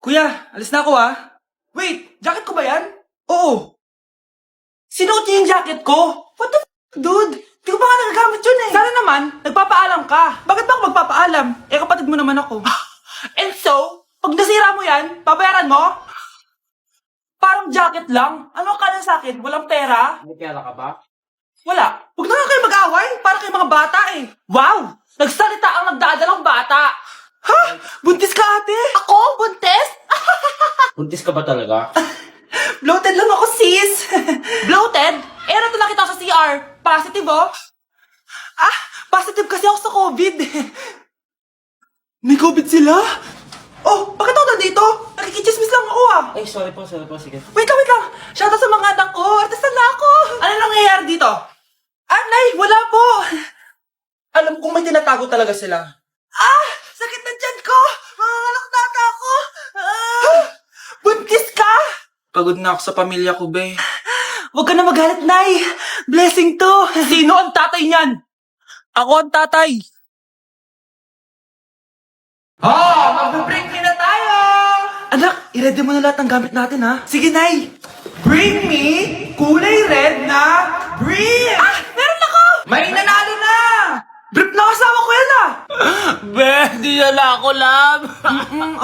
Kuya, alis na ako Wait, jacket ko ba yan? Oo. Sinuot niyo yung jacket ko? What the dude? Di ko pa nga nagagamit yun eh. Sana naman, nagpapaalam ka. Bakit ba ako magpapaalam? Kapatid mo naman ako. And so, pag nasira mo yan, babayaran mo? Parang jacket lang. Ano ka na sa akin? Walang pera? May pera ka ba? Wala. Huwag na nga kayo mag-away. Para kayo mga bata eh. Wow! Nagsalita ang nagdadalang bata. Ha? Buntis ka ate? Ako? Buntis? Buntis ka ba talaga? Bloated lang ako, sis. Bloated? Nato nakita ko sa CR. Positive, oh. Positive kasi ako sa COVID. May COVID sila? Oh, bakit ako nandito? Nakikichismis lang ako, Ay, sorry po, sige. Wait lang. Shoutout sa mga anak ko. Artista na ako. Ano nangyayari dito? Nay, wala po. Alam kong may tinatago talaga sila. Sakit na tiyan ko. Mangangalak na ata ako. Buntis ka? Pagod na ako sa pamilya ko, be. Huwag ka na magalit, Nay. Blessing to. Sino ang tatay niyan? Ako ang tatay. Mag-break na tayo! Anak, i-ready mo na lahat ng gamit natin, ha? Sige, Nay! Bring me kulay red na brief! Meron ako! May nanalo na! Brief na kasama ko yan, Be, di na ako, love.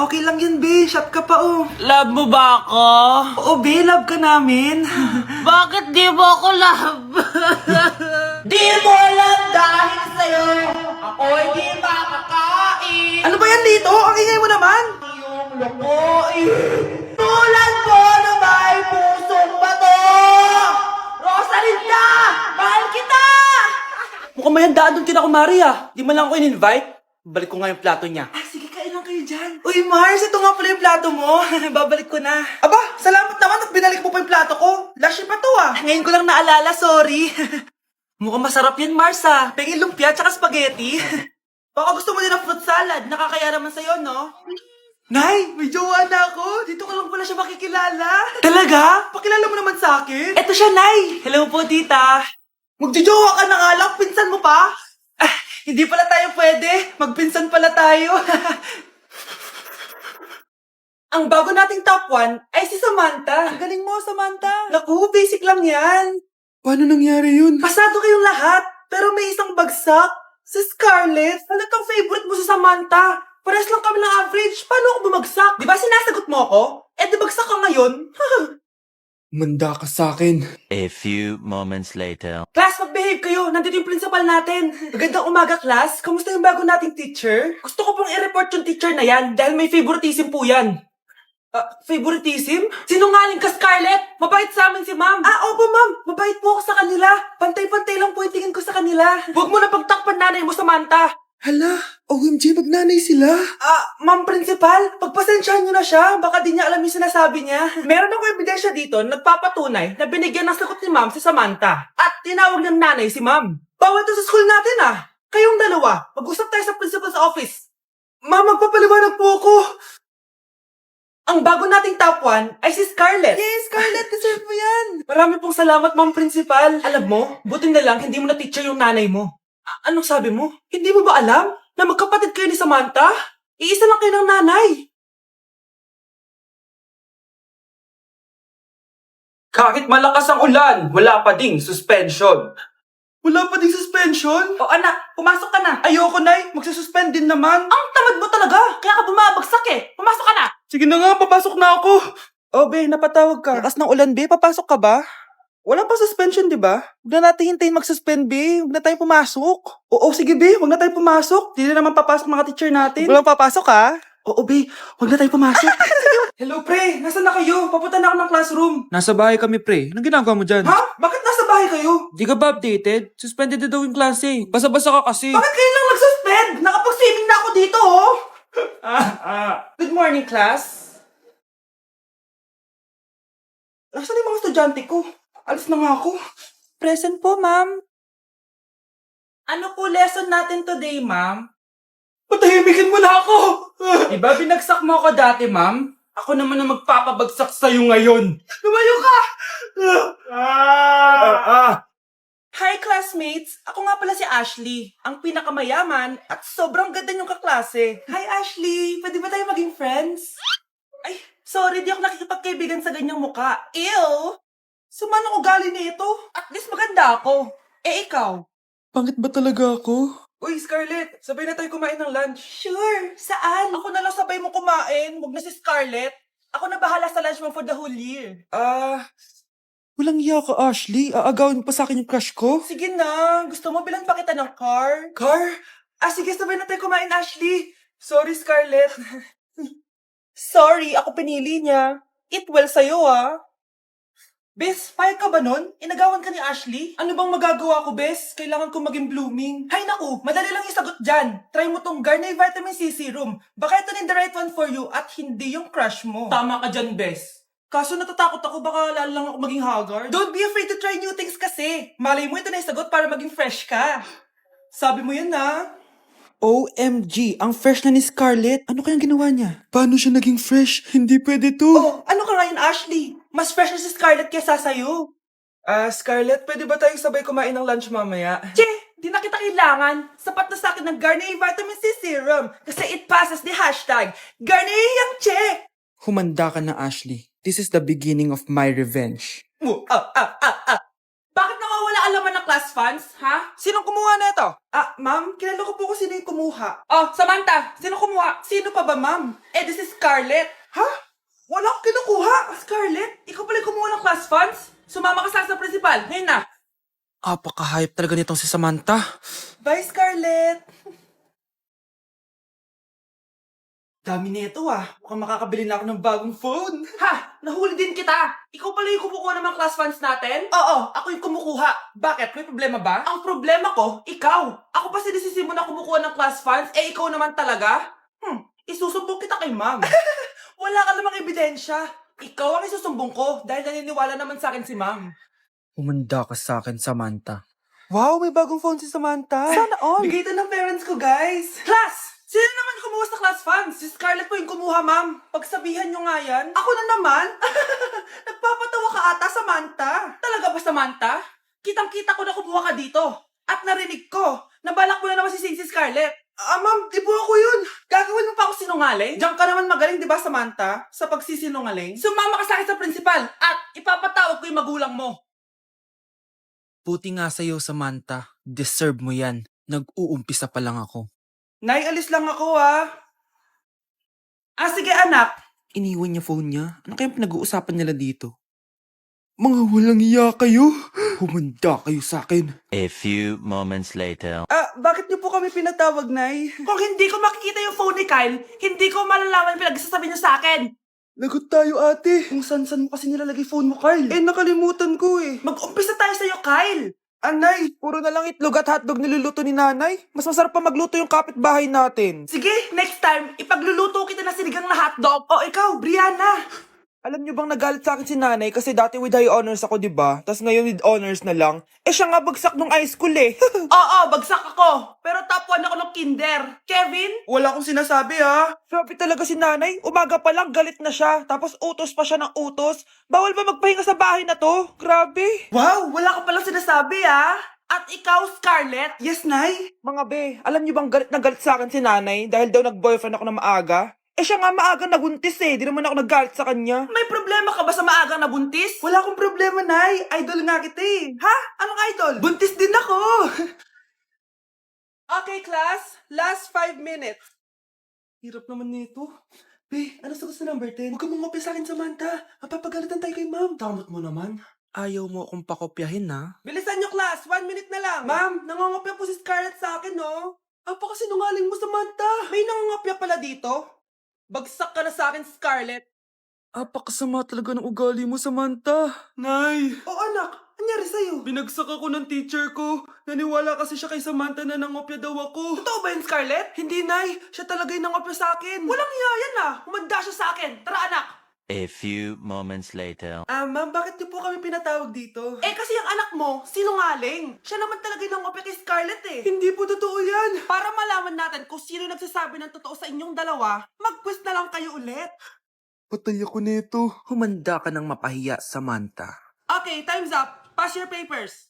Okay lang yan, be. Shot ka pa, oh. Love mo ba ako? Oo, be. Love ka namin. Bakit di mo ako love? Di mo alam dahil sa'yo, ako'y di makakain. Ano ba yan dito? Ang ingay mo naman. Yung lukuin. Tulad ko na may pusong bato. Rosalinda! Mahal kita! Mukhang may handaan doon kina kumari Di man lang ako in-invite. Balik ko nga yung plato niya. Sige, kain lang kayo dyan. Uy, Mars, ito nga pala yung plato mo. Babalik ko na. Aba, salamat naman at binalik mo pa yung plato ko. Lashy pa to Ngayon ko lang naalala, sorry. Mukhang masarap yan, Mars Pengin lumpia tsaka spaghetti. Baka gusto mo din ng fruit salad. Nakakaya naman sa'yo, no? Nay, may jowa na ako. Dito ko lang pala siya makikilala. Talaga? Pakilala mo naman sa akin. Eto siya, Nay. Hello po, tita. Magjojowa ka na nga lang. Pinsan mo pa? Hindi pala tayo pwede. Magpinsan pala tayo. Ang bago nating top 1 ay si Samantha. Ang galing mo, Samantha. Naku, basic lang yan. Paano nangyari yun? Pasado kayong lahat, pero may isang bagsak. Si Scarlett, halatang favorite mo si Samantha. Parehas lang kami ng average. Paano ako bumagsak? Di ba sinasagot mo ako? Di bagsak ka ngayon? Manda ka sa akin. A few moments later. Class, mag-behave kayo. Nandito yung principal natin. Magandang umaga, class. Kamusta yung bago nating teacher? Gusto ko pong i-report yung teacher na yan dahil may favoritism po yan. Favoritism? Sinungaling ka, Scarlett! Mabait sa amin si ma'am. Opo, ma'am. Mabait po ako sa kanila. Pantay-pantay lang po yung tingin ko sa kanila. Huwag mo na pagtakpan nanay mo, Samantha. Hala, OMG, magnanay sila. Ma'am principal, pagpasensyahan niyo na siya. Baka di niya alam yung sinasabi niya. Meron akong ebidensya dito na nagpapatunay na binigyan ng sagot ni ma'am si Samantha. At tinawag ng nanay si ma'am. Bawal to sa school natin Kayong dalawa, mag-usap tayo sa principal's office. Ma'am, magpapaliwanag po ako. Ang bago nating top 1 ay si Scarlett. Yes, Scarlett, deserve mo yan. Marami pong salamat, ma'am principal. Alam mo, buti na lang hindi mo na teacher yung nanay mo. Anong sabi mo? Hindi mo ba alam na magkapatid kayo ni Samantha? Iisa lang kayo ng nanay. Kahit malakas ang ulan, wala pa ding suspension. Wala pa ding suspension? O anak, pumasok ka na. Ayoko, Nay. Magsususpend din naman. Ang tamad mo talaga. Kaya ka bumabagsak Pumasok ka na. Sige na nga, papasok na ako. Be, napatawag ka. Lakas ng ulan, be. Papasok ka ba? Wala pa suspension, di ba? Huwag na natin hintayin mag-suspend, be. Huwag na tayo pumasok. Oo, sige, be. Huwag na tayo pumasok. Di na naman papasok mga teacher natin. Walang papasok, Oo, be. Huwag na tayo pumasok. Hello, pre. Nasaan na kayo? Papunta na ako ng classroom. Nasa bahay kami, pre. Anong ginagawa mo dyan? Ha? Bakit nasa bahay kayo? Di ka ba updated? Suspended na daw yung klase. Basa-basa ka kasi. Bakit kayo lang nag-suspend? Nakapag-swimming na ako dito, Good morning, class. Nasaan yung mga estudyante ko? Alis na nga ako. Present po, ma'am. Ano po lesson natin today, ma'am? Patahimikin mo na ako! Diba binagsak mo ako dati, ma'am? Ako naman ang magpapabagsak sa'yo ngayon. Lumayo ka! Hi, classmates! Ako nga pala si Ashley, ang pinakamayaman at sobrang ganda niyong kaklase. Hi, Ashley! Pwede ba tayo maging friends? Ay, Actually, di ako nakikipagkaibigan sa ganyang muka. Ew! Sumanang ugali nito. At least maganda ako. Eh, ikaw? Pangit ba talaga ako? Uy, Scarlett, sabay na tayo kumain ng lunch. Sure. Saan? Ako na lang sabay mo kumain. Huwag na si Scarlett. Ako na bahala sa lunch mo for the whole year. Walang iya ka, Ashley. Aagawin pa sa akin yung crush ko. Sige na. Gusto mo bilan pa kita ng car? Car? Sige, sabay na tayo kumain, Ashley. Sorry, Scarlett. Sorry, ako pinili niya. Eat well sa'yo, ah. Bes, payag ka ba nun? Inagawan ka ni Ashley? Ano bang magagawa ko, Bes? Kailangan ko maging blooming. Hay naku, madali lang yung sagot dyan. Try mo tong Garnier Vitamin C Serum. Baka ito na the right one for you at hindi yung crush mo. Tama ka dyan, Bes. Kaso natatakot ako, baka lalo lang ako maging haggard. Don't be afraid to try new things kasi. Malay mo ito na yung sagot para maging fresh ka. Sabi mo yan, na. OMG, ang fresh na ni Scarlett. Ano kayang ginawa niya? Paano siya naging fresh? Hindi pwede to. Oh, ano ka ngayon, Ashley? Mas fresh na si Scarlett kesa sa'yo. Scarlett, pwede ba tayong sabay kumain ng lunch mamaya? Che, di na kita kailangan. Sapat na sa akin ng Garnier Vitamin C Serum kasi it passes the hashtag Garnier yang che. Humanda ka na, Ashley. This is the beginning of my revenge. Bakit nawawala alaman ng class funds, ha? Sinong kumuha na ito? Ma'am, kilala ko po kung sino yung kumuha. Oh, Samantha, sino kumuha? Sino pa ba, ma'am? This is Scarlett. Ha? Wala akong kinukuha. Scarlett, ikaw pala yung kumuha ng class funds? Sumama ka sa principal. Ngayon na. Apaka-hype talaga nitong si Samantha. Bye, Scarlett. Dami nito Mukhang makakabili na ako ng bagong phone. Ha! Nahuli din kita! Ikaw pala yung kumukuha ng mga class funds natin? Oo, ako yung kumukuha. Bakit? May problema ba? Ang problema ko, ikaw. Ako pa sinisisi mo na kumukuha ng class funds, ikaw naman talaga? Isusumbong kita kay ma'am. Wala ka namang ebidensya. Ikaw ang isusumbong ko dahil naniniwala naman sa akin si ma'am. Humanda ka sa akin, Samantha. Wow, may bagong phone si Samantha. Sana all. Bigay ito ng parents ko, guys. Class! Sino naman kumuha sa class funds? Si Scarlett po yung kumuha, ma'am. Pagsabihan nyo nga yan. Ako na naman? Nagpapatawa ka ata, Samantha. Talaga ba, Samantha? Kitang-kita ko na kumuha ka dito. At narinig ko, nabalak mo na naman si Scarlett. Ma'am, di po ako yun. Gagawin mo pa ako sinungaling? Diyan ka naman magaling, di ba, Samantha? Sa pagsisinungaling? Sumama ka sa akin sa principal at ipapatawag ko yung magulang mo. Buti nga sa'yo, Samantha. Deserve mo yan. Nag-uumpisa pa lang ako. Nay, alis lang ako, sige, anak. Iniwan niya phone niya? Ano kayang pinag-uusapan nila dito? Mga walang iya kayo. Humanda kayo sa akin. A few moments later. Bakit niyo po kami pinatawag, Nay? Kung hindi ko makikita yung phone ni Kyle, hindi ko malalaman pinagsasabi niyo sa akin. Lagot tayo, ate. Kung san-san mo kasi nilalagay phone mo, Kyle. Nakalimutan ko eh. Mag-umpisa tayo sa'yo, Kyle. Anay, puro na lang itlog at hotdog niluluto ni nanay. Mas masarap pa magluto yung kapitbahay natin. Sige, next time, ipagluluto kita ng sinigang na hotdog. O ikaw, Brianna. Alam niyo bang nagalit sa akin si nanay kasi dati with high honors ako, di ba? Tapos ngayon with honors na lang. Siya nga bagsak nung high school eh. Oo, bagsak ako. Pero top 1 ako ng kinder. Kevin? Wala akong sinasabi ha. Sabi talaga si nanay, umaga pa lang galit na siya. Tapos utos pa siya ng utos. Bawal ba magpahinga sa bahay na to? Grabe. Wow, wala ka palang sinasabi At ikaw, Scarlett? Yes, nay. Mga be, alam niyo bang galit na galit sa akin si nanay dahil daw nag-boyfriend ako na maaga? Siya nga maagang nabuntis eh. Di naman ako naggalit sa kanya. May problema ka ba sa maagang nabuntis? Wala akong problema, Nay. Idol nga kita eh. Ha? Anong idol? Buntis din ako. Okay, class. Last 5 minutes. Hirap naman nito. Be, ano sagot sa number 10? Huwag ka mong sa akin, Samantha. Mapapagalitan tayo kay ma'am. Tamot mo naman. Ayaw mo akong pakopyahin ha? Bilisan nyo, class. 1 minute na lang. Ma'am, nangangopya po si Scarlett sa akin, no? Apakasinungaling mo, Samantha. May nangangopya pala dito. Bagsak ka na sa akin, Scarlett. Apakasama talaga ng ugali mo, Samantha. Nay! O anak, anyari sa'yo? Binagsak ako ng teacher ko. Naniwala kasi siya kay Samantha na nangopya daw ako. Totoo ba yun, Scarlett? Hindi, Nay. Siya talaga yung nangopya sa akin. Walang iya yan Humanda siya sa akin. Tara, anak. A few moments later. Ma'am, bakit niyo po kami pinatawag dito? Kasi yung anak mo, sinungaling. Siya naman talaga yung nangopya kay Scarlett eh. Hindi po totoo yan. Para malaman natin kung sino nagsasabi ng totoo sa inyong dalawa, mag-quiz na lang kayo ulit. Patay ako nito. Humanda ka ng mapahiya, Samantha. Okay, time's up. Pass your papers.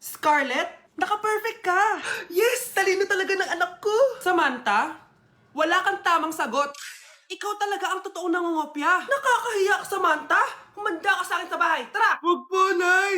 Scarlett, naka-perfect ka. Yes, talino talaga ng anak ko. Samantha, wala kang tamang sagot. Ikaw talaga ang totoong nangungopya. Nakakahiya ka, Samantha. Kumanda ka sa akin sa bahay. Tara! Wag po, Nay.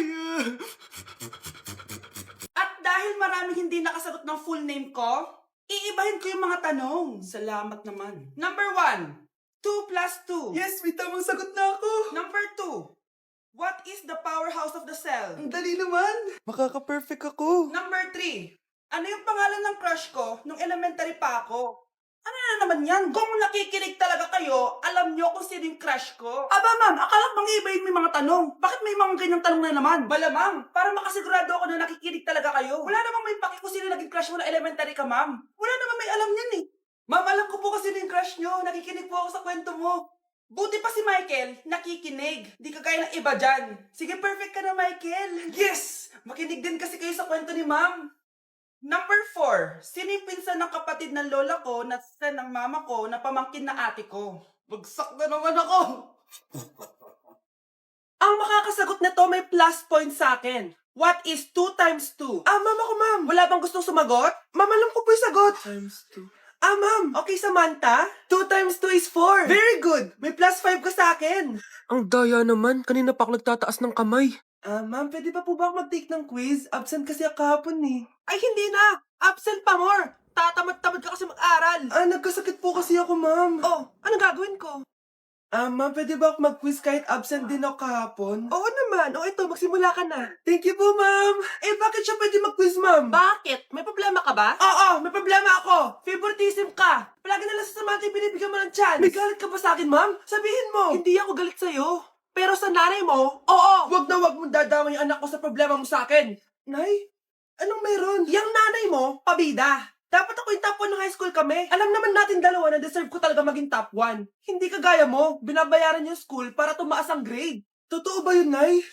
At dahil maraming hindi nakasagot ng full name ko, iibahin ko yung mga tanong. Salamat naman. Number 1. 2 plus 2. Yes, may tamang sagot na ako. Number 2. What is the powerhouse of the cell? Ang dali naman. Makaka-perfect ako. Number 3. Ano yung pangalan ng crush ko nung elementary pa ako? Ano na naman yan? Kung nakikinig talaga kayo, alam nyo kung sino yung crush ko. Aba ma'am, akala bang iibahin may mga tanong? Bakit may mga ganyang tanong na naman? Malamang, para makasigurado ako na nakikinig talaga kayo. Wala namang may paki kung sino naging crush mo na elementary ka, ma'am. Wala namang may alam yan eh. Ma'am, alam ko po kasi yung crush nyo. Nakikinig po ako sa kwento mo. Buti pa si Michael, nakikinig. Di kagaya ng iba dyan. Sige, perfect ka na, Michael. Yes! Makinig din kasi kayo sa kwento ni ma'am. Number 4. Sino yung pinsan ng kapatid ng lola ko na sa ng mama ko na pamangkin na ate ko? Bagsak na naman ako! Ang makakasagot nito may plus point sa akin. What is 2 times 2? Ma'am ako, ma'am. Wala bang gustong sumagot? Ma'am, alam ko po yung sagot. Times 2. Ma'am. Okay, Samantha. 2 times 2 is 4. Very good. May plus 5 ka sa akin. Ang daya naman. Kanina pa ako nagtataas ng kamay. Ma'am, pwede pa po ba ako mag-take ng quiz? Absent kasi ako kahapon eh. Ay, hindi na! Absent pa more! Tatamad-tamad ka kasi mag-aral. Nagkasakit po kasi ako, ma'am. Oh, ano gagawin ko? Ma'am, pwede ba ako mag-quiz kahit absent din ako kahapon? Oo naman. O ito, magsimula ka na. Thank you po, ma'am. Bakit siya pwede mag-quiz, ma'am? Bakit? May problema ka ba? Oo, may problema ako. Favoritism ka. Palagi na lang sa Samantha yung binibigyan mo ng chance. May galit ka ba sa akin, ma'am? Sabihin mo. Hindi ako galit sa'yo. Pero sa nanay mo, oo. Wag na wag mong dadama yung anak ko sa problema mo sa akin. Nay, anong meron? Yang nanay mo, pabida. Dapat ako yung top 1 ng high school kami. Alam naman natin dalawa na deserve ko talaga maging top 1. Hindi kagaya mo, binabayaran yung school para tumaas ang grade. Totoo ba yun, Nay?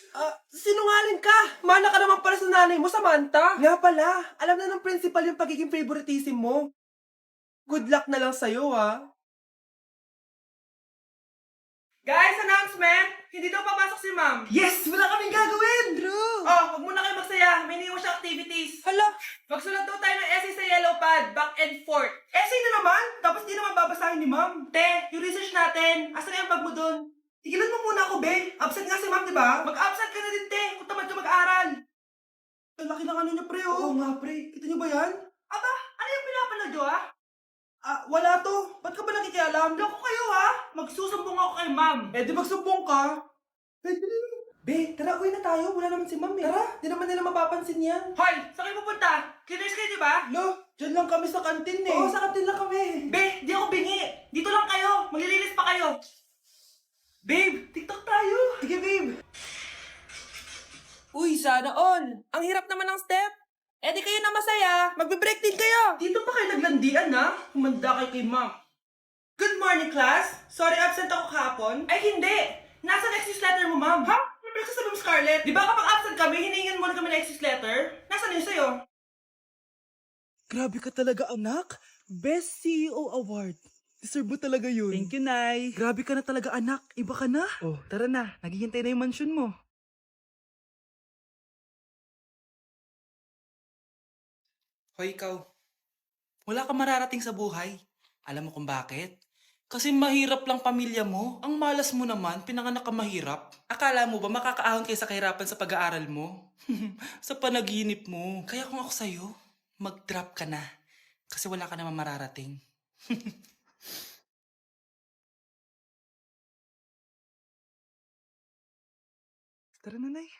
Sinungaling ka. Mana ka naman pala sa nanay mo, Samantha. Nga pala, alam na ng principal yung pagiging favoritism mo. Good luck na lang sa'yo, ha? Guys, announcement! Hindi daw papasok si ma'am. Yes! Wala kaming gagawin! True! Wag muna kayo magsaya. May iniwan siya activities. Hala! Magsulat daw tayo ng essay sa yellow pad, back and forth. Essay na naman? Tapos di naman babasahin ni ma'am. Te, yung research natin. Asan na yung bag mo dun? Tigilan mo muna ako, be. Absent nga si ma'am, di ba? Mag-absent ka na din, te. Kung tamad ka mag-aral. Ang laki ng ano niya, pre, oh. Oo nga, pre. Kita niyo ba yan? Aba, ano yung pinapanood nyo, ha? Wala to. Ba't ka ba nakikialam? Loko kayo, ha? Magsusumbong ako kay ma'am. Di magsumbong ka. Pwede rin. Be, tara, uwi na tayo. Wala naman si ma'am, eh. Tara, di naman nila mapapansin yan. Hoy, saan kayo pupunta? Cleaners kayo, di ba? Lo, dyan lang kami sa kantin, eh. Oo, sa kantin lang kami. Be, di ako bingi. Dito lang kayo. Maglilinis pa kayo. Babe, TikTok tayo. Sige, babe. Uy, sana all. Ang hirap naman ng step. Di kayo na masaya. Magbe-break din kayo. Dito pa kayo naglandian, ha? Humanda kayo kay ma'am. Good morning, class. Sorry, absent ako kahapon. Ay, hindi. Nasa excuse letter mo, ma'am. Ha? Ano pinagsasabi mo, Scarlett? Di ba kapag absent kami, hiningan mo na kami ng excuse letter? Nasaan yun sa'yo? Grabe ka talaga, anak. Best CEO Award. Deserve mo talaga yun. Thank you, Nay. Grabe ka na talaga, anak. Iba ka na. Oh, tara na. Naghihintay na yung mansion mo. Hoy, ikaw. Wala ka mararating sa buhay. Alam mo kung bakit? Kasi mahirap lang pamilya mo. Ang malas mo naman, pinanganak ka mahirap. Akala mo ba makakaahon kayo sa kahirapan sa pag-aaral mo? Sa panaginip mo. Kaya kung ako sa'yo, mag-drop ka na. Kasi wala ka naman mararating. Tara na, Nay.